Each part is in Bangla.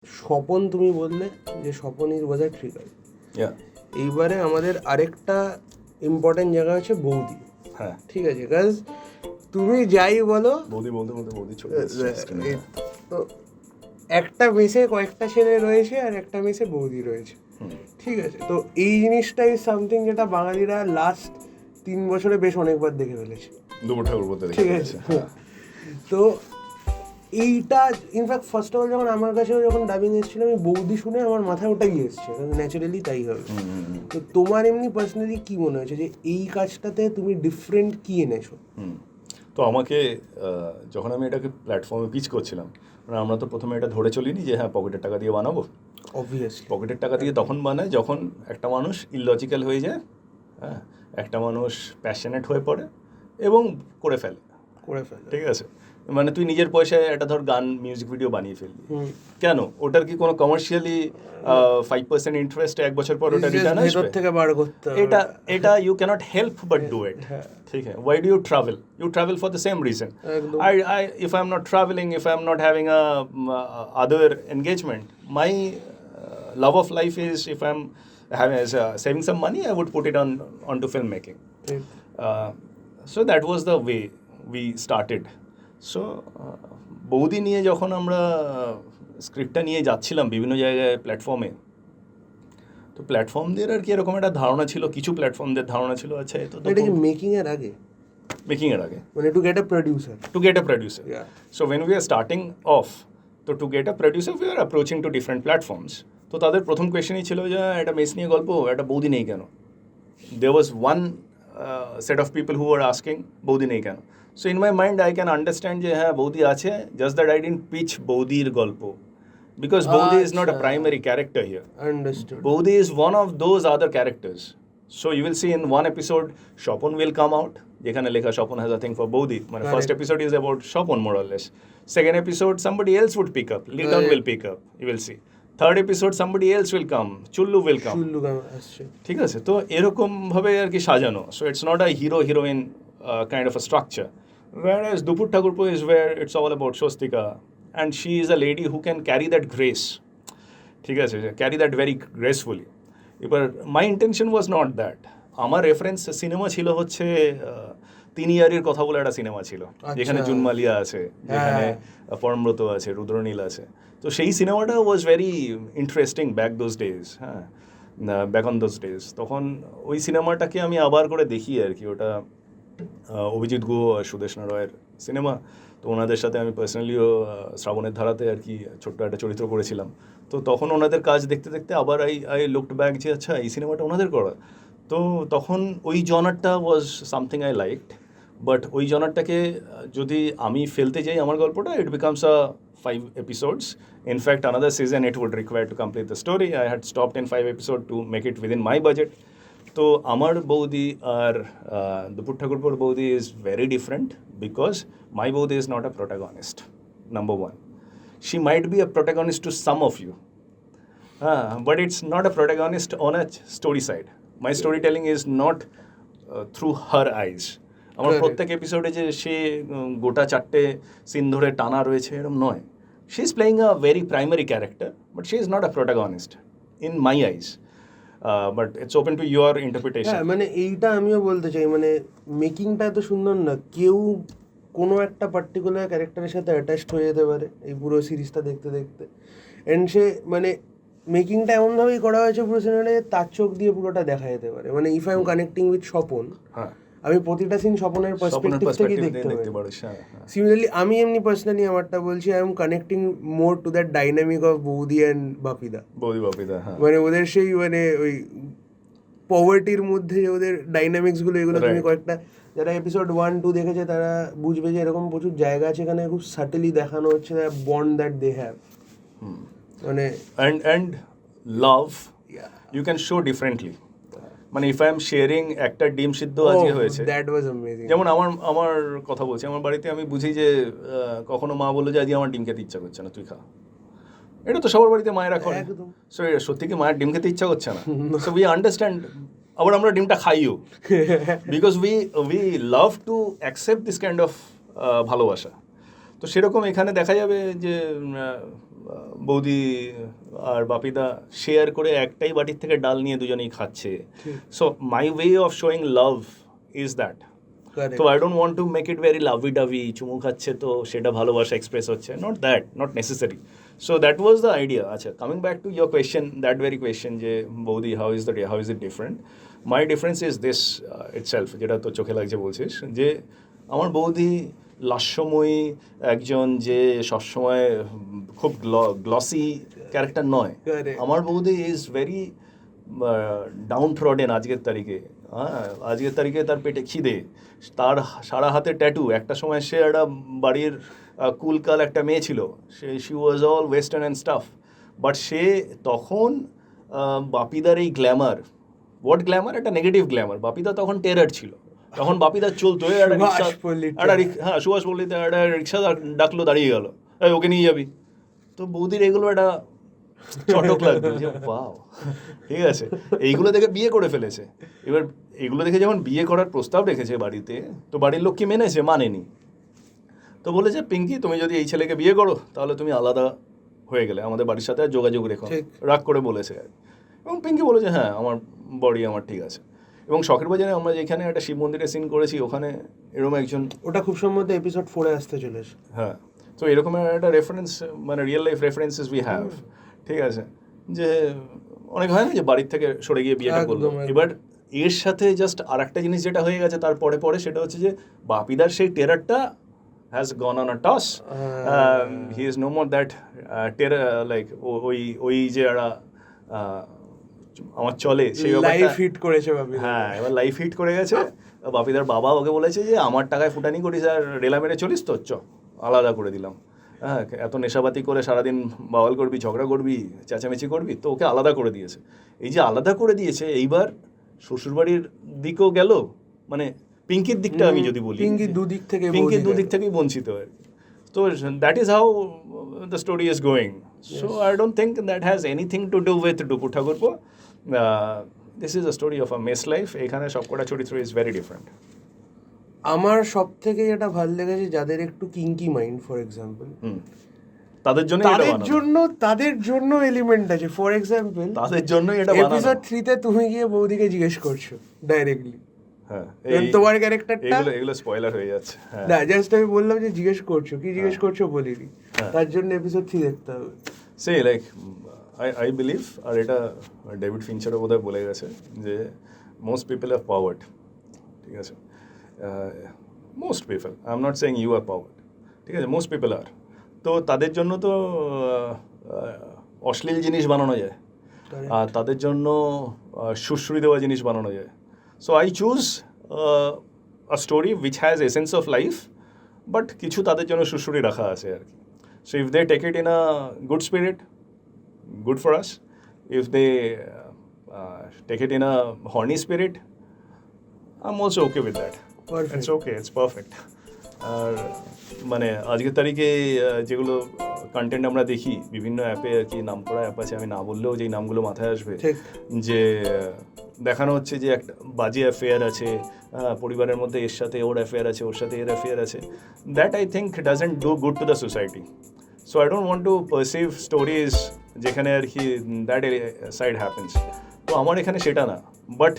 স্বপন তুমি বললে যে Swapan is was a trigger. এইবারে আমাদের আরেকটা ইম্পর্টেন্ট জায়গা হচ্ছে বৌদি। হ্যাঁ, ঠিক আছে, কাজ তুমি যাই বলো বৌদি বলতে বলতে বৌদি চলে তো একটা মেসে কয়েকটা ছেলে রয়েছে আর একটা মেসে বৌদি রয়েছে। ঠিক আছে, তো এই জিনিসটাই সামথিং যেটা বাঙালিরা লাস্ট 3 বছরে বেশ অনেকবার দেখে ফেলেছে। দুপুর ঠাকুর বলতে ঠিক আছে, তো এইটা ইনফ্যাক্ট ফার্স্ট অফ অল যখন আমার কাছেও যখন ডাবিং এসেছিল আমি বৌদি শুনে আমার মাথায় ওটাই এসছে, ন্যাচারালি তাই হবে। তো তোমার এমনি পার্সোনালি কি মনে হয়েছে যে এই কাজটাতে তুমি ডিফারেন্ট কি এনেছো? তো আমাকে যখন আমি এটাকে প্ল্যাটফর্মে পিচ করছিলাম, মানে আমরা তো প্রথমে এটা ধরে চলিনি যে হ্যাঁ পকেটের টাকা দিয়ে বানাবো। অবভিয়াসলি পকেটের টাকা দিয়ে তখন বানায় যখন একটা মানুষ ইললজিক্যাল হয়ে যায়, হ্যাঁ, একটা মানুষ প্যাশনেট হয়ে পড়ে এবং করে ফেলে। ঠিক আছে, মানে তুই নিজের পয়সায় একটা ধর গান মিউজিক ভিডিও বানিয়ে ফেললি, কেন? ওটার কি কোনো কমার্শিয়ালি 5% ইন্টারেস্ট 1 বছর পর ওটা রিটার্ন আসবে? এটা you cannot help but do it. ঠিক আছে, why do you travel? You travel for the same reason. If I am not traveling, if I am not having a other engagement, my love of life is, if I am saving some money, I would put it onto filmmaking. So that was the way we started. So বৌদি নিয়ে যখন আমরা স্ক্রিপ্টটা নিয়ে যাচ্ছিলাম বিভিন্ন জায়গায় প্ল্যাটফর্মে, তো প্ল্যাটফর্মদের আর কি এরকম একটা ধারণা ছিল, কিছু প্ল্যাটফর্মদের ধারণা ছিল আচ্ছা তো এটা কি মেকিং এর আগে মানে to get a producer. So when we are starting off, তো to get a producer we are approaching to different platforms. তো তাদের প্রথম কোয়েশ্চেনই ছিল যে একটা মেস নিয়ে গল্প, একটা বৌদি নেই কেন? There was one set of people who were asking বৌদি নেই কেন? So in my mind I can understand যে হ্যাঁ বৌদি আছে, just that I didn't pitch বৌদির গল্প because বৌদি is not a primary character here. Understood. বৌদি is one of those other characters. So you will see in one episode Shopon will come out, যেখানে লেখা Shopon has a thing for বৌদি, মানে first episode is about Shopon more or less. Second episode somebody else would pick up, Liton will pick up, you will see. Third episode somebody else will come, Chullu will come. ঠিক আছে, তো এরকম ভাবে আর কি সাজানো. So it's not a hero heroine kind of a structure. Whereas Dupur Thakurpo is where it's all about Shostika, and she is a lady who can carry that grace. ঠিক আছে, carry that very gracefully. But my intention was not that. আমার রেফারেন্স সিনেমা ছিল হচ্ছে 3 ইয়ারের কথা বলে একটা সিনেমা ছিল, যেখানে জুন মালিয়া আছে, যেখানে পরমব্রত আছে, রুদ্রনীল আছে। তো সেই সিনেমাটা was very interesting back those days, হ্যাঁ, ব্যাক অন দোজ ডেজ। তখন ওই সিনেমাটাকে আমি আবার করে দেখি আর কি, ওটা অভিজিৎ গুহ আর সুদেশ নারায়ের সিনেমা। তো ওনাদের সাথে আমি পার্সোনালিও শ্রাবণের ধারাতে আর কি ছোট্ট একটা চরিত্র করেছিলাম। তো তখন ওনাদের কাজ দেখতে দেখতে আবার আই লুকড ব্যাক যে আচ্ছা এই সিনেমাটা ওনাদের করা। তো তখন ওই জনারটা was something I liked, but ওই জনারটাকে যদি আমি ফেলতে যাই আমার গল্পটা, it becomes a 5 episodes. In fact, another season it would require to complete the story. I had stopped in 5 episodes to make it within my budget. তো আমার বৌদি আর দুপুর ঠাকুরপোর বৌদি is very different because my বৌদি is not a protagonist, number 1. She might be a protagonist to some of you, but it's not a protagonist on a story side. My storytelling is not through her eyes. আমার প্রত্যেক এপিসোডে যে সে গোটা 4টে সিন ধরে টানা রয়েছে এরকম নয়। She is playing a very primary character, but she is not a protagonist in my eyes. But it's open to your interpretation. হ্যাঁ, মানে এইটা আমিও বলতে চাই, মানে মেকিংটা এত সুন্দর না, কেউ কোনো একটা পার্টিকুলার ক্যারেক্টারের সাথে অ্যাটাচড হয়ে যেতে পারে এই পুরো সিরিজটা দেখতে দেখতে। অ্যান্ড সে মানে মেকিংটা এমনভাবেই করা হয়েছে পুরো সিনেমাটা যে তার চোখ দিয়ে পুরোটা দেখা যেতে পারে। মানে if I am connecting with Swapan, আমি প্রতিটা সিন স্বপনের পার্সপেক্টিভ থেকেই দেখতে পারি। সিমিলারলি আমি এমনি পার্সোনালি আমারটা বলছি, I am connecting more to that dynamic of Boudi and Bapida. মানে ওদের সেই মানে ওই পভার্টির মধ্যে যে ওদের ডাইনামিক্সগুলো, এগুলো তুমি কয়েকটা যারা এপিসোড 1-2 দেখেছে তারা বুঝবে যে এরকম প্রচুর জায়গা আছে এখানে খুব সাটেলি দেখানো হচ্ছে বন্ড দ্যাট দে হ্যাভ। মানে and love you can show differently. মানে ইফ আই এম শেয়ারিং একটা ডিম সিদ্ধ আজকে হয়েছে, দ্যাট ওয়াজ অ্যামেজিং। যেমন আমার কথা বলছি, আমার বাড়িতে আমি বুঝি যে কখনো মা বললো যে আজকে আমার ডিম খেতে ইচ্ছা করছে না, তুই খা। এটা তো সবার বাড়িতে মায়েরা করে। সো সত্যি কি মায়ের ডিম খেতে ইচ্ছা করছে না? সো উই আন্ডারস্ট্যান্ড, আবার আমরা ডিমটা খাইও, because we love to accept this kind of ভালোবাসা। তো সেরকম এখানে দেখা যাবে যে বৌদি আর বাপিদা শেয়ার করে একটাই বাটির থেকে ডাল নিয়ে দুজনেই খাচ্ছে। So my way of showing love is that. তো I don't want to make it very lovey dovey, চুমু খাচ্ছে তো সেটা ভালোবাসা এক্সপ্রেস হচ্ছে, not that, not necessary. So that was the idea. আচ্ছা, coming back to your question, that very question যে বৌদি how is it different, my difference is this itself, যেটা তো চোখে লাগছে বলছিস, যে আমার বৌদি লাস্যময়ী একজন যে সবসময় খুব গ্লসি ক্যারেক্টার নয়। আমার বৌদি ইজ ভেরি ডাউন থ্রডেন। আজকের তারিখে আজকের তারিখে তার পেটে খিদে, তার সারা হাতে ট্যাটু। একটা সময় সে একটা বাড়ির কুলকাল একটা মেয়ে ছিল, she was all western and stuff, but সে তখন বাপিদার এই গ্ল্যামার, হোয়াট গ্ল্যামার, একটা নেগেটিভ গ্ল্যামার। বাপিদা তখন টেরার ছিল, তখন বাপিদা চলতো হ্যাঁ সুভাষ পল্লীতে একটা রিক্সা ডাকলো, দাঁড়িয়ে গেল, ওকে নিয়ে যাবি। তো বৌদির এগুলো একটা চটক লাগতো যে বাও, ঠিক আছে, এইগুলো দেখে বিয়ে করে ফেলেছে। এবার এগুলো দেখে যখন বিয়ে করার প্রস্তাব রেখেছে বাড়িতে, তো বাড়ির লোক কি মেনেছে? মানেনি। তো বলেছে, পিঙ্কি তুমি যদি এই ছেলেকে বিয়ে করো তাহলে তুমি আলাদা হয়ে গেলে, আমাদের বাড়ির সাথে আর যোগাযোগ রেখো। রাগ করে বলেছে। এবং পিঙ্কি বলেছে হ্যাঁ আমার বডি আমার ঠিক আছে। এবং শখের বাজারে আমরা যেখানে একটা শিব মন্দিরের সিন করেছি, ওখানে এরকম একজন, ওটা খুব সম্ভবত এপিসোড 4-এ আসতে চলেছে। হ্যাঁ, তো এরকম একটা রেফারেন্স, মানে real life references we have, ঠিক আছে, যে অনেক হয় না যে বাড়ির থেকে সরে গিয়ে বিয়েটা করলো। এবার এর সাথে জাস্ট আর একটা জিনিস যেটা হয়ে গেছে তারপরে পরে, সেটা হচ্ছে যে বাপিদার সেই টেরারটা has gone on a toss. He is no more that terror, like ওই যে একটা আমার চলে সেই লাইফ হিট করেছে বাপিদা। হ্যাঁ, এবার লাইফ হিট করে গেছে। বাপিদার বাবা ওকে বলেছে যে আমার টাকায় ফুটানি করিস আর রেলা মেরে চলিস, তো আলাদা করে দিলাম। হ্যাঁ, এত নেশাবাতি করে সারাদিন বাওয়াল করবি, ঝগড়া করবি, চেঁচামেচি করবি, তো ওকে আলাদা করে দিয়েছে। এই যে আলাদা করে দিয়েছে, এইবার শ্বশুরবাড়ির দিকেও গেল, মানে পিঙ্কির দিকটা আমি যদি বলি, পিঙ্কির দুদিক থেকেই বঞ্চিত আর কি। তো that is how the story is going. So I don't think that has anything to do with টুকু ঠাকুরপো। This is a story of a mace life. এখানে সবকটা চরিত্র ইজ ভেরি ডিফারেন্ট। আমার সব থেকে যেটা ভালো লেগেছে, যাদের একটু কিঙ্কি মাইন্ড ফর এক্সাম্পল, তাদের জন্য এলিমেন্ট আছে। ফর এক্সাম্পল তাদের জন্য এটা বানানো। এপিসোড 3-তে তুমি গিয়ে বৌদিকে জিজ্ঞেস করছো ডাইরেক্টলি, হ্যাঁ, তোমার ক্যারেক্টারটা, এগুলো স্পয়লার হয়ে যাচ্ছে। না, জাস্ট আমি বললাম যে জিজ্ঞেস করছো বলিনি, তার জন্য এপিসোড 3 দেখতে হবে। সে লাইক আই বিলিভ, আর এটা ডেভিড ফিঞ্চারও বোধহয় বলে গেছে, যে মোস্ট পিপল হ্যাভ পাওয়ার্ড, ঠিক আছে, most people, I am not saying you are powered, ঠিক আছে, মোস্ট পিপল আর। তো তাদের জন্য তো অশ্লীল জিনিস বানানো যায়, আর তাদের জন্য সুশ্রী দেওয়া জিনিস বানানো যায়। So I choose a story which has essence of life, but কিছু তাদের জন্য সুশ্রী রাখা আছে আর কি। So if they take it in a good spirit, good for us. If they take it in a horny spirit, I'm also okay with that. Perfect. It's okay, it's perfect. আর মানে আজকের তারিখে যেগুলো কন্টেন্ট আমরা দেখি বিভিন্ন অ্যাপে আর কি, নাম করা অ্যাপ আছে, আমি না বললেও যেই নামগুলো মাথায় আসবে, যে দেখানো হচ্ছে যে একটা বাজে অ্যাফেয়ার আছে, পরিবারের মধ্যে এর সাথে ওর অ্যাফেয়ার আছে, ওর সাথে এর অ্যাফেয়ার আছে, that I think doesn't do good to the society. So I don't want two perceive stories যেখানে আর কি দ্যাট সাইড হ্যাপেন্স। তো আমার এখানে সেটা না, বাট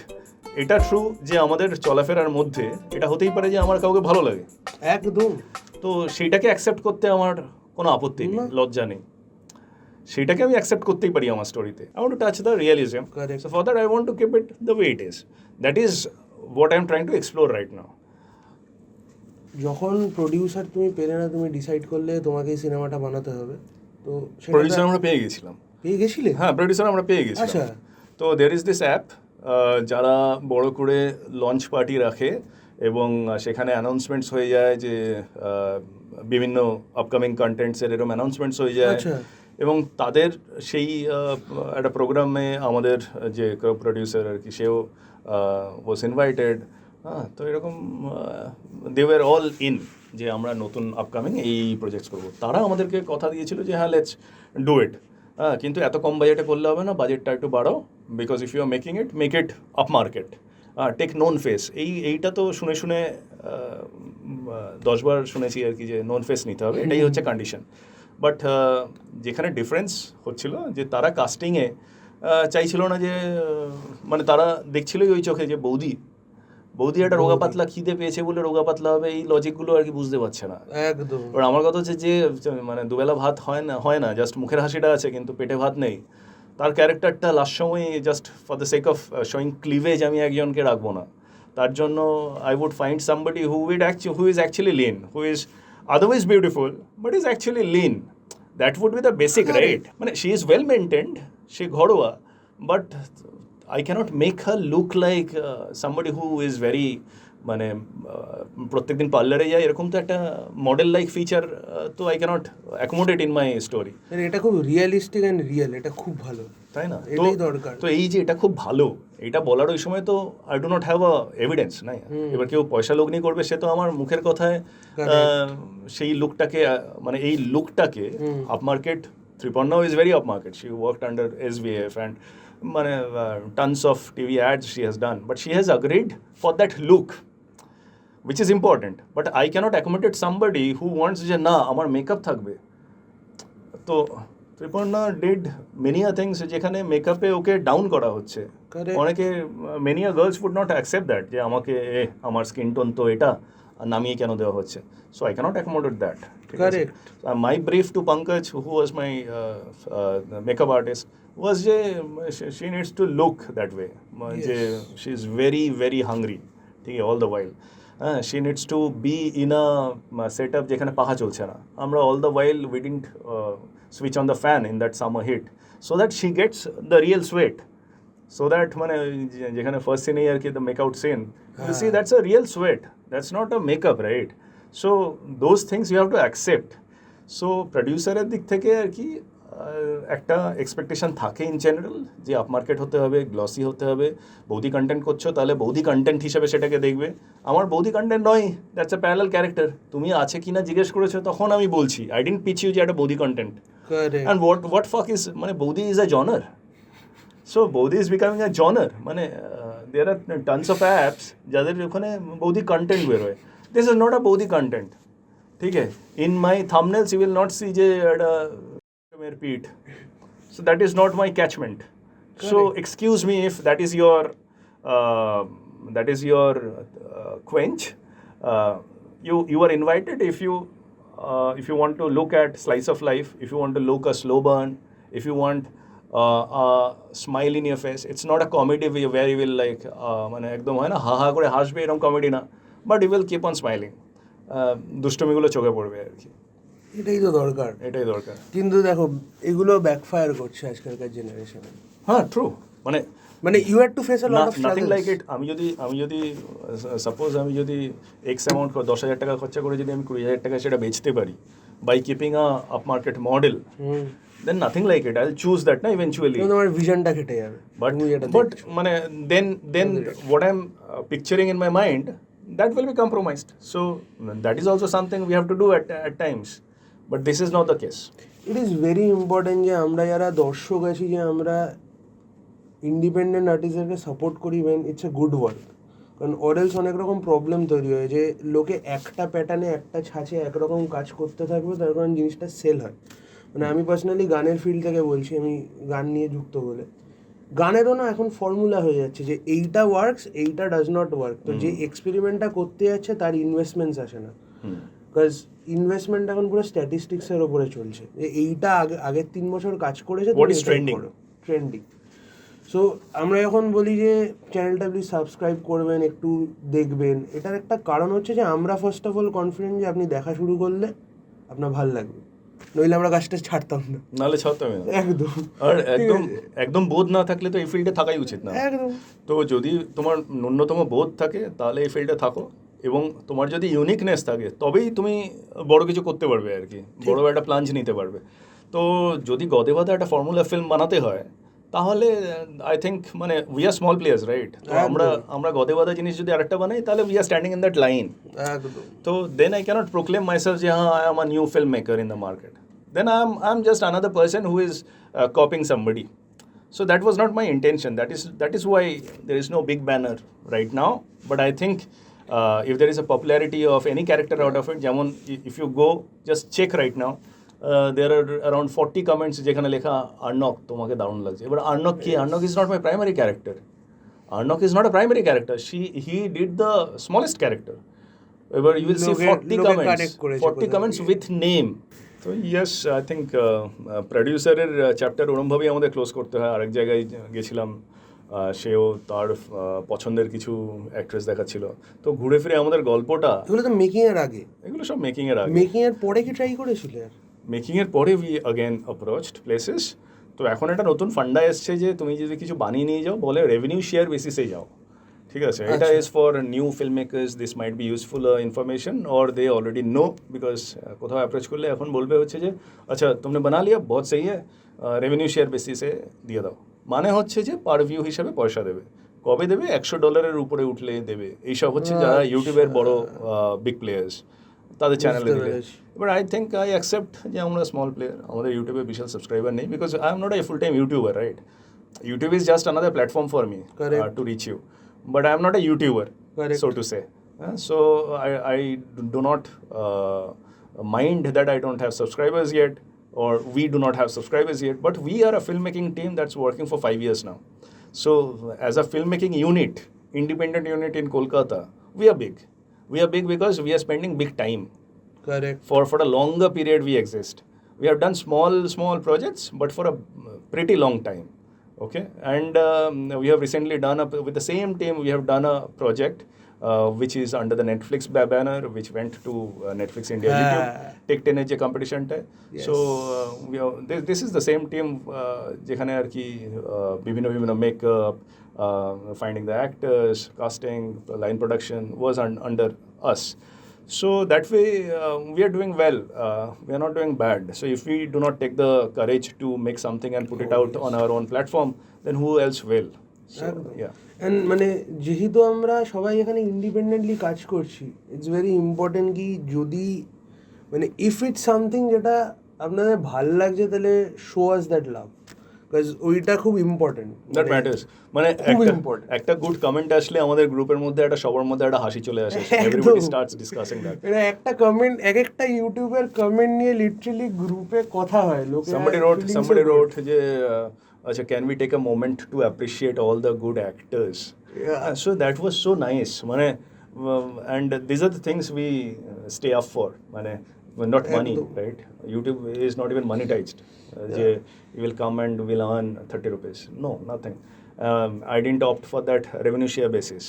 এটা ট্রু যে আমাদের চলাফেরার মধ্যে এটা হতেই পারে যে আমার কাউকে ভালো লাগে, একদম, তো সেইটাকে অ্যাকসেপ্ট করতে আমার কোনো আপত্তি নেই, লজ্জা নেই, সেইটাকে আমি অ্যাকসেপ্ট করতেই পারি আমার স্টোরিতে। I want to touch the realism, so for that I want to keep it the way it is. That is what I am trying to explore right now. যখন প্রডিউসার তুমি পেলে না, তুমি ডিসাইড করলে তোমাকে এই সিনেমাটা বানাতে হবে, তো প্রডিউসার আমরা পেয়ে গেছিলে? হ্যাঁ, প্রডিউসার আমরা পেয়ে গেছিলাম। আচ্ছা, তো দেয়ার ইজ দিস অ্যাপ, যারা বড় করে লঞ্চ পার্টি রাখে এবং সেখানে অ্যানাউন্সমেন্টস হয়ে যায়, যে বিভিন্ন আপকামিং কন্টেন্টসের এরকম অ্যানাউন্সমেন্টস হয়ে যায়, এবং তাদের সেই একটা প্রোগ্রামে আমাদের যে প্রডিউসার আর কি, সেও ওয়াজ ইনভাইটেড। হ্যাঁ, তো এরকম দে ওয়ার অল ইন, যে আমরা নতুন আপকামিং এই প্রজেক্টস করবো। তারা আমাদেরকে কথা দিয়েছিল যে হ্যাঁ, লেটস ডু ইট, কিন্তু এত কম বাজেটে করলে হবে না, বাজেটটা একটু বাড়াও, because if you are making it, make it up market, take known face. এইটা তো শুনে 10 বার শুনেছি আর কি, যে নোন ফেস নিতে হবে, এটাই হচ্ছে কন্ডিশন। বাট যেখানে ডিফারেন্স হচ্ছিল যে তারা কাস্টিংয়ে চাইছিল না যে মানে তারা দেখছিলই ওই চোখে যে বৌদি একটা রোগা পাতলা খিদে পেয়েছে বলে রোগা পাতলা হবে, এই লজিকগুলো আর কি বুঝতে পারছে না একদম। আর আমার কথা হচ্ছে যে মানে দুবেলা ভাত হয় না জাস্ট মুখের হাসিটা আছে কিন্তু পেটে ভাত নেই, তার ক্যারেক্টারটা লাস্ট সময় just for the sake of showing cleavage আমি একজনকে রাখবো না, তার জন্য I would find somebody who is actually lean, who is otherwise beautiful but is actually lean, that would be the basic right. মানে শি ইজ ওয়েল মেনটেন্ড, সে ঘরোয়া, but I cannot make her look like somebody who is very মানে প্রত্যেকদিন পার্লারে যায় এরকম তো একটা মডেল লাইক ফিচার তো I cannot accommodate in my story. এটা খুব রিয়েলিস্টিক অ্যান্ড রিয়েল, এটা খুব ভালো, তাই না? এটাই দরকার। তো এই যে এটা খুব ভালো, এটা বলার ওই সময় তো I do not have a evidence, নাই? এবার কেউ পয়সা লগ্নি করবে, সে তো আমার মুখের কথায় সেই লুকটাকে মানে এই লুকটাকে আপমার্কেট, ত্রিপর্ণাও is very upmarket, she worked under SVF and মানে tons of TV ads she has done, but she has agreed for that look, which is important. But I cannot accommodate somebody who wants যে না আমার মেকআপ থাকবে। তো Triparna did many a things যেখানে মেকআপে ওকে ডাউন করা হচ্ছে, অনেকে many a girls would not accept that যে আমাকে আমার স্কিন টোন তো এটা নামিয়ে কেন দেওয়া হচ্ছে। So I cannot accommodate that. Correct. My brief to Pankaj, who was my makeup artist, was যে she needs to look that way, যে she is very very hungry, ঠিক আছে, all the while she needs to be in a setup যেখানে পাখা চলছে না, আমরা all the while we didn't switch on the fan in that summer heat, so that she gets the real sweat, so that মানে যেখানে ফার্স্ট সিনে আর কি the makeout scene, you see that's a real sweat, that's not a makeup, right? So those things you have to accept. So প্রডিউসারের দিক থেকে আর কি একটা এক্সপেকটেশন থাকে ইন জেনারেল যে আপমার্কেট হতে হবে, গ্লসি হতে হবে, বৌদি কন্টেন্ট করছো তাহলে বৌদি কন্টেন্ট হিসেবে সেটাকে দেখবে। আমার বৌদি কন্টেন্ট নয়, দ্যাটস এ প্যারালাল ক্যারেক্টার, তুমি আছে কি না জিজ্ঞেস করেছো তখন আমি বলছি, আই ডিডন্ট পিচ ইউ যে একটা বৌদি content. And what fuck is মানে বৌদি ইজ আ জনার, সো বৌদি ইজ বিকামিং আ জনার, মানে দেয়ার আর টনস অফ অ্যাপস যাদের ওখানে বৌদি কন্টেন্ট বেরোয়। দিস ইজ নট আ বৌদি কন্টেন্ট, ঠিক আছে? In my thumbnails you will not see যে একটা পিঠ, so that is not my catchment. Correct. So excuse me if that is your quench. You are invited if you want to look at slice of life, if you want to look a slow burn, if you want a smile in your face. It's not a comedy where you will like মানে একদম হয় না হা হা করে হাসবে, এরকম কমেডি না, but you will keep on smiling, দুষ্টমিগুলো চোখে পড়বে আর কি। এটাই তো দরকার, এটাই দরকার। কিন্তু দেখো এগুলো ব্যাকফায়ার করছে আজকালকার জেনারেশনে। হ্যাঁ, ট্রু। মানে you have to face a lot of nothing like it. আমি যদি সাপোজ আমি যদি এক্স অ্যামাউন্ট 10,000 টাকা খরচা করে যদি আমি 20,000 টাকা সেটা বেচতে পারি by keeping a up market model, then nothing like it, I'll choose that na eventually. তোমার ভিশনটা কেটে যাবে, but মানে then what I'm picturing in my mind, that will be compromised. So that is also something we have to do at times, but this is not the case. It is very important যে আমরা যারা দর্শক আছি যে আমরা ইন্ডিপেন্ডেন্ট আর্টিস্টদেরকে সাপোর্ট করি, when it's a good work, কারণ অরেলস অনেক রকম প্রবলেম তৈরি হয় যে লোকে একটা প্যাটার্নে একটা ছাঁচে একরকম কাজ করতে থাকবে, তার কারণ জিনিসটা সেল হয়। মানে আমি পার্সোনালি গানের ফিল্ড থেকে বলছি, আমি গান নিয়ে যুক্ত বলে, গানেরও না এখন ফর্মুলা হয়ে যাচ্ছে যে এইটা ওয়ার্কস, এইটা ডাজ নট ওয়ার্ক। তো যে এক্সপেরিমেন্টটা করতে যাচ্ছে তার ইনভেস্টমেন্টস আসে না, বিকজ ইনভেস্টমেন্ট এখন পুরো স্ট্যাটিস্টিক্সের ওপরে চলছে যে এইটা আগের 3 বছর কাজ করেছে, ট্রেন্ডিং। সো আমরা যখন বলি যে চ্যানেলটা প্লিজ সাবস্ক্রাইব করবেন, একটু দেখবেন, এটার একটা কারণ হচ্ছে যে আমরা ফার্স্ট অফ অল কনফিডেন্ট যে আপনি দেখা শুরু করলে আপনার ভালো লাগবে, নইলে আমরা কাজটা ছাড়তাম না, নাহলে ছাড়তামই না একদম। আর একদম বোধ না থাকলে তো এই ফিল্ডে থাকাই উচিত না, একদম। তো যদি তোমার ন্যূনতম বোধ থাকে তাহলে এই ফিল্ডে থাকো, এবং তোমার যদি ইউনিকনেস থাকে তবেই তুমি বড় কিছু করতে পারবে আর কি, বড় একটা প্লাঞ্জ নিতে পারবে। তো যদি গদে বাদে একটা ফর্মুলা ফিল্ম বানাতে হয় তাহলে আই থিঙ্ক মানে we are small players, right? তো আমরা গদে বাদা জিনিস যদি আরেকটা বানাই তাহলে we are standing in that line. তো then I cannot proclaim myself যে হ্যাঁ I am a new film maker in the market, then I'm just another person who is copying somebody. So that was not my intention. That is why there is no big banner right now. But I think if there is a popularity of any character out of it, Jamon, if you go just check right now, there are around 40 comments যেখানে লেখা আর্নক তোমাকে দারুণ লাগছে। এবার আর্নক কি? আর্নক is not my primary character. Arnok is not a primary character. He did the smallest character. Ever you will see 40 comments with name. So yes, I think প্রডিউসারের চ্যাপ্টার ওরমভাবেই আমাদের ক্লোজ করতে হয়। আরেক জায়গায় গেছিলাম, সেও তার পছন্দের কিছু অ্যাক্ট্রেস দেখাচ্ছিল। তো ঘুরে ফিরে আমাদের গল্পটা, এগুলো তো মেকিং এর আগে, এগুলো সব মেকিং এর আগে। মেকিং এর পরে কি ট্রাই করেছিলে? মেকিং এর পরে উই अगेन অ্যাপ্রোচড প্লেসেস। তো এখন একটা নতুন ফান্ডা এসছে যে তুমি যদি কিছু বানিয়ে নিয়ে যাও, বলে রেভিনিউ শেয়ার বেসিসে যাও, ঠিক আছে? এটা is for new film makers, this might be useful information or they already know, because কোথাও অ্যাপ্রোচ করলে এখন বলবে হচ্ছে যে আচ্ছা তুমনে বানা লিয়া, বহুত সহি হ্যাঁ, রেভিনিউ শেয়ার বেসিসে দিয়ে দাও। মানে হচ্ছে যে পার ভিউ হিসাবে পয়সা দেবে। কবে দেবে? $100 উপরে উঠলে দেবে। এইসব হচ্ছে যারা ইউটিউবের বড় বিগ প্লেয়ার্স, তাদের চ্যানেলে দিলে। But I think I accept যে আমরা স্মল প্লেয়ার, আমাদের ইউটিউবে বিশাল সাবস্ক্রাইবার নেই, because I am not a full time YouTuber, right? YouTube is just another platform for me to reach you, but I am not a YouTuber, so to say. So I do not mind that I don't have subscribers yet, or we do not have subscribers yet, but we are a filmmaking team that's working for 5 years now. So as a filmmaking unit, independent unit in Kolkata, we are big. We are big because we are spending big time. Correct. For a longer period we exist. We have done small projects, but for a pretty long time. Okay, and we have recently done with the same team, we have done a project which is under the Netflix banner, which went to Netflix India YouTube Tech 10 যে কম্পিটিশনটা। So this is the same team যেখানে আর কি বিভিন্ন makeup, finding the actors, casting, line production was under us. So that way we are doing well, we are not doing bad. So if we do not take the courage to make something and put it out on our own platform, then who else will? So yeah. And মানে যেহেতু আমরা সবাই এখানে ইন্ডিপেন্ডেন্টলি কাজ করছি, ইটস ভেরি ইম্পর্টেন্ট কি যদি মানে ইফ ইটস সামথিং যেটা আপনাদের ভাল লাগছে, তাহলে show us that love, because ওইটা খুব ইম্পর্টেন্ট। That matters. মানে একটা গুড কমেন্ট আসলে আমাদের গ্রুপের মধ্যে একটা সবার মধ্যে একটা হাসি চলে আসে, এভরিবডি স্টার্টস ডিসকাসিং দ্যাট। এটা একটা কমেন্ট, একটা ইউটিউবের কমেন্ট নিয়ে লিটারালি গ্রুপে কথা হয়। লোকে somebody wrote যে আচ্ছা, can we take a moment to appreciate all the good actors? So that was so nice. মানে and these are the things we stay up for. মানে not money, right? YouTube is not even monetized. যে you will come and will earn 30 rupees. No, nothing. I didn't opt for that revenue share basis.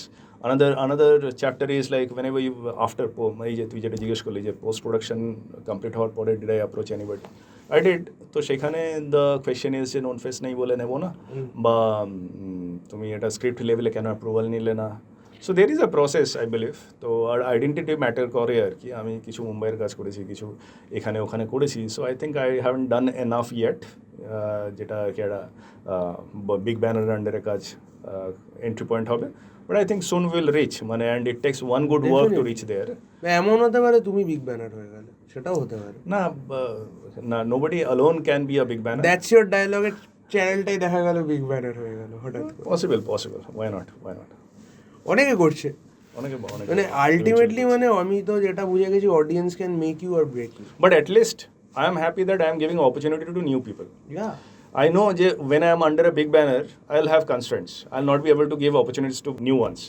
Another chapter is like whenever you after এই যে তুই যেটা জিজ্ঞেস করলি যে পোস্ট প্রোডাকশন কমপ্লিট হওয়ার পরে did I approach anybody? I did. তো সেখানে the question is যে নোন ফেস নেই বলে নেবো না, বা তুমি এটা স্ক্রিপ্ট লেভেলে কেন অ্যাপ্রুভাল নিলে না। So there is a process I believe. তো আর আইডেন্টিটি ম্যাটার করে আর কি। আমি কিছু মুম্বাইয়ের কাজ করেছি, কিছু এখানে ওখানে করেছি। So I think I haven't done enough yet, যেটা আর কি একটা বিগ ব্যানার আন্ডারে কাজ এন্ট্রি পয়েন্ট হবে। But I think soon will reach, মানে and it takes one good work to reach there. এমন হতে পারে তুমি বিগ ব্যানার হয়ে গেলে, সেটাও হতে পারে। না nobody alone can be a big banner. That's your ডায়লগের চ্যানেলটাই দেখা গেল বিগ ব্যানার হয়ে গেল হঠাৎ। Possible, why not. অনেকে করছে, মানে আলটিমেটলি মানে আমি তো যেটা বুঝে গেছি, audience can make you or break you. But at least I am happy that I am giving opportunity to new people. Yeah. I know when I am under a big banner, I'll have constraints. I'll not be able to give opportunities to new ones.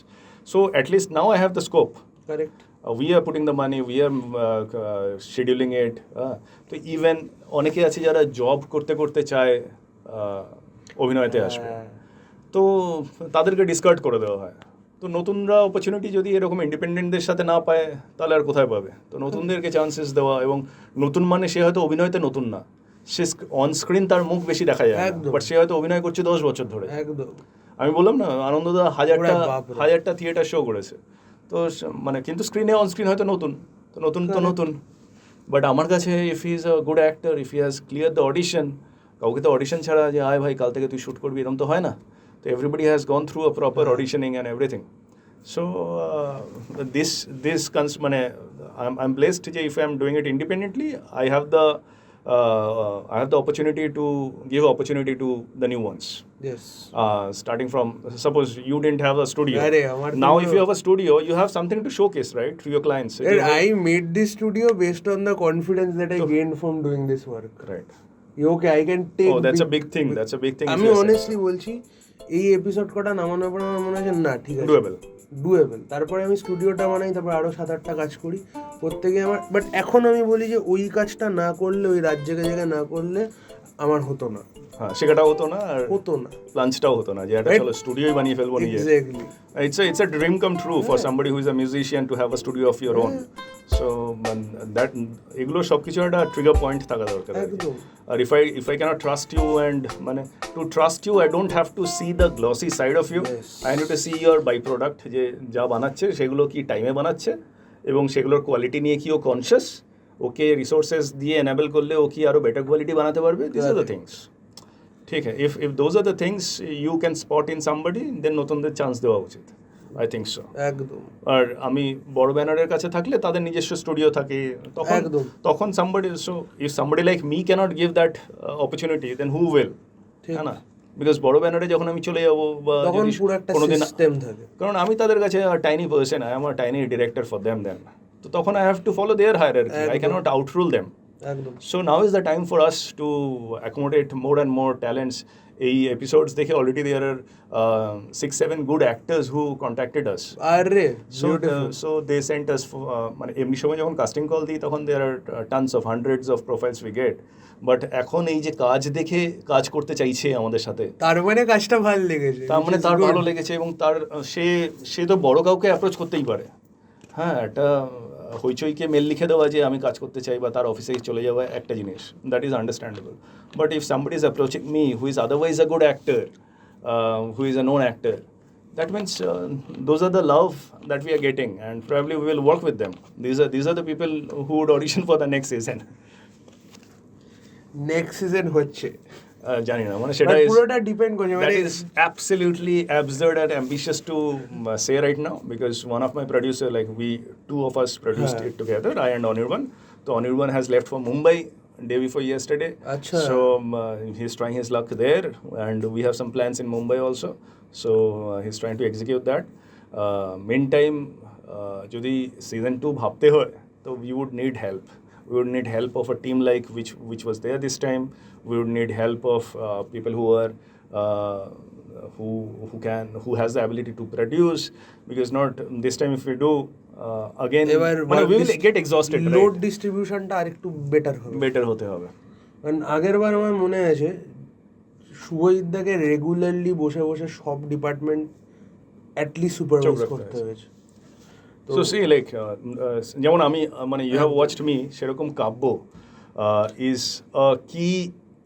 So at least now I have the scope. Correct. We are putting the money, we are scheduling it. তো ইভেন অনেকে আছে যারা জব করতে করতে চায় অভিনয়তে আসবে, তো তাদেরকে ডিসকার্ড করে দেওয়া হয়। তো নতুনরা অপরচুনিটি যদি এরকম ইন্ডিপেন্ডেন্টদের সাথে না পায়, তাহলে আর কোথায় পাবে? তো নতুনদেরকে চান্সেস দেওয়া, এবং নতুন মানে সে হয়তো অভিনয়তে নতুন না, সে অন স্ক্রিন তার মুখ বেশি দেখা যায়, বাট সে হয়তো অভিনয় করছে 10 বছর ধরে। একদম। আমি বললাম না, আনন্দদা হাজারটা থিয়েটার শো করেছে, তো মানে কিন্তু স্ক্রিনে অন স্ক্রিন হয়তো নতুন। বাট আমার কাছে if he is a good actor, if he has clear the audition, কাউকে তো অডিশন ছাড়া যে আয় ভাই কাল থেকে তুই শ্যুট করবি এরকম তো হয় না। So everybody has gone through a proper auditioning and everything. So this comes, I'm blessed যে if I am doing it independently, I have the I have the opportunity to give opportunity to the new ones. Yes. Starting from, suppose you didn't have a studio. Now if you have a studio, you have something to showcase, right, to your clients. I made this studio based on the confidence that I gained from doing this work. Right. Okay, I can take. Oh, that's a big thing. That's a big thing. আমি honestly বলছি এই এপিসোড কটা নামানোর পর আমার মনে হচ্ছে না ঠিক আছে ডুয়েবল। তারপরে আমি স্টুডিওটা বানাই, তারপর আরো 7-8টা কাজ করি প্রত্যেকে আমার। বাট এখন আমি বলি যে ওই কাজটা না করলে, ওই রাত জেগে না করলে আমার হতো না। হ্যাঁ, শেখাটাও হতো না, আর হতো না, লাঞ্চটাও হতো না, যে একটা চলো স্টুডিওই বানিয়ে ফেলবো নিজে। Exactly, it's a dream come true for somebody who is a musician to have a studio of your own. So that এগুলো সবকিছু একটা ট্রিগার পয়েন্ট থাকা দরকার। আর if I cannot trust you, and মানে to trust you I don't have to see the glossy side of you. I need to see your by product, যে যা বানাচ্ছে সেগুলো কি টাইমে বানাচ্ছে এবং সেগুলোর কোয়ালিটি নিয়ে কি ও কনসিয়াস, ওকে রিসোর্সেস দিয়ে এনেবল করলে ও কি আরো বেটার কোয়ালিটি বানাতে পারবে। These are the things. ঠিক আছে, if those are the things you can spot in somebody, then নতুনদের চান্স দেওয়া উচিত, I think so. একদম। আর আমি বড় ব্যানারের কাছে থাকলে তাদের নিজস্ব স্টুডিও থাকে, তখন somebody, so if somebody like me cannot give that opportunity, then who will? হ্যাঁ না, বিকজ বড় ব্যানারে যখন আমি চলে যাবো বা তখন পুরো একটা সিস্টেম থাকে, কারণ আমি তাদের কাছে tiny person, I am a tiny director for them, then তো তখন I have to follow their hierarchy. I cannot outrule them. So now is the time for us to accommodate more and more talents. এই এপিসোডস দেখে already there are 6-7 good actors who contacted us. আরে so they sent us মানে এমনি সময় যখন কাস্টিং কল দিই তখন there are tons of hundreds of profiles we get, but এখন এই যে কাজ দেখে কাজ করতে চাইছে আমাদের সাথে, তার মানে কাজটা ভালো লেগেছে, তার মানে তার ভালো লেগেছে, এবং তার সে তো বড় কাউকে অ্যাপ্রোচ করতেই পারে। হ্যাঁ, একটা হইচইকে মেল লিখে দেওয়া যে আমি কাজ করতে চাই বা তার অফিসে চলে যাওয়া একটা জিনিস, that is understandable. But if somebody is approaching me who is otherwise a good actor, who is a known actor, that means those are the love that we are getting, and probably we will work with them. These are the people who would audition for the next season. Next season হচ্ছে জানি না, মানে সেটা পুরোটা ডিপেন্ড করে, that is absolutely absurd and ambitious to say right now, because one of my producer, like two of us produced it together, I and Anirban. So Anirban has left for Mumbai day before yesterday. Achha. So he's trying his luck there, and we have some plans in Mumbai also. So he's trying to execute that. Meantime, যদি season 2 ভাবতে হয়, তো we would need help. We would need help of a team like which was there this time. We would need help of people who are who has the ability to produce, because not this time if we do again we will get exhausted. লোড ডিস্ট্রিবিউশনটা আরেকটু বেটার হতে হবে। কারণ আগেরবার আমার মনে আছে শুভজিৎদাকে রেগুলারলি বসে বসে সব ডিপার্টমেন্ট অ্যাটলিস্ট সুপারভাইজ করতে হয়েছে। So see, like যেমন আমি মানে you have watched me, সেরকম কাব্য is a key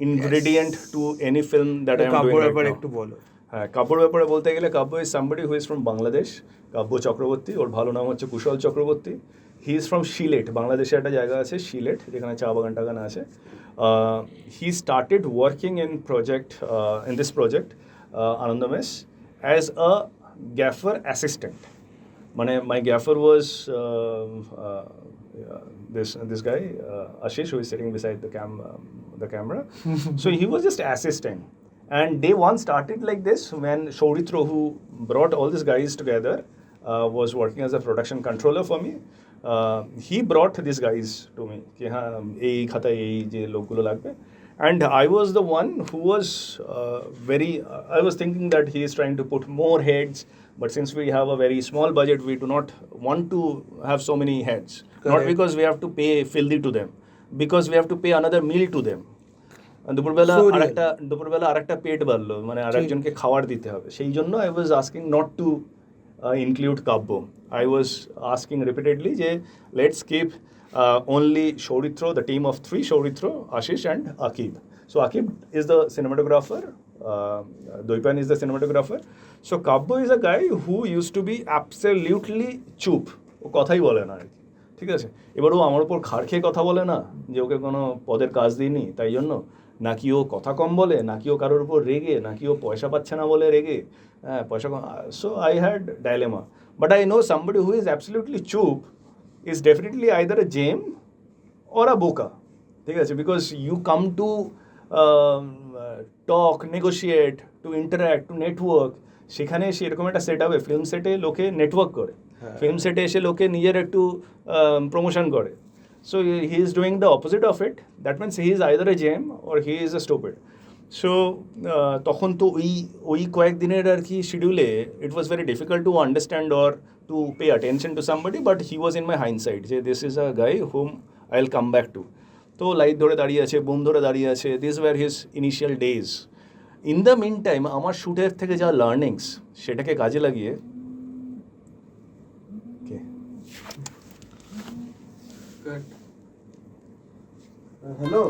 ingredient to any film that I am doing right now. একটু বলো। হ্যাঁ, কাব্যর ব্যাপারে বলতে গেলে কাব্য is somebody who is from Bangladesh. কাব্য চক্রবর্তী, ওর ভালো নাম হচ্ছে কুশল Chakraborty. He is from Silet, বাংলাদেশে একটা জায়গা আছে Silet, যেখানে চা বাগান টাগান আছে। He started working in this project Ananda Mess as a gaffer assistant. My gaffer was this guy Ashish, who is sitting beside the camera. So he was just assisting, and day one started like this when Shoritro, who brought all these guys together, was working as a production controller for me. He brought these guys to me ki ha ei khata ei je lokgulo lagbe, and I was the one who was I was thinking that he is trying to put more heads. But since we have a very small budget, we do not want to have so many heads. Correct. Not because we have to pay filthy to them, because we have to pay another meal to them. দুপুরবেলা আরেকটা পেট বাড়লো, মানে আরেকজনকে খাবার দিতে হবে, সেই জন্য I was asking not to include Kabya. I was asking repeatedly যে let's keep only Shoritro, the team of 3, Shoritro, Ashish and Akib. So Akib is the cinematographer, Doipan is the cinematographer. So Kabbo is a guy who used to be absolutely চুপ, ও কথাই বলে না আর কি, ঠিক আছে। এবার ও আমার উপর খাড় খেয়ে কথা বলে না যে ওকে কোনো পদের কাজ দিইনি তাই জন্য, নাকি ও কথা কম বলে, নাকি ও কারোর উপর রেগে, নাকি ও পয়সা পাচ্ছে না বলে রেগে, হ্যাঁ পয়সা কম। So I had dilemma, but I know somebody who is absolutely চুপ is definitely either a James or a বোকা, ঠিক আছে, because you come to talk, negotiate, to interact, to network, সেখানে এসে এরকম একটা সেট আপে ফিল্ম সেটে লোকে নেটওয়ার্ক করে, ফিল্ম সেটে এসে লোকে নিজের একটু প্রমোশন করে। So he is doing the opposite of it, that means he is either a gem or he is a stupid. So তখন তো ওই কয়েকদিনের আর কি শিডিউলে it was very difficult to understand or to pay attention to somebody, but he was in my hindsight যে this is a guy whom I will come back to. তো লাইট ধরে দাঁড়িয়ে আছে, বুম ধরে দাঁড়িয়ে আছে, this was his initial days. In the mean time আমার শ্যুটের থেকে যা লার্নিংস সেটাকে কাজে লাগিয়ে হ্যালো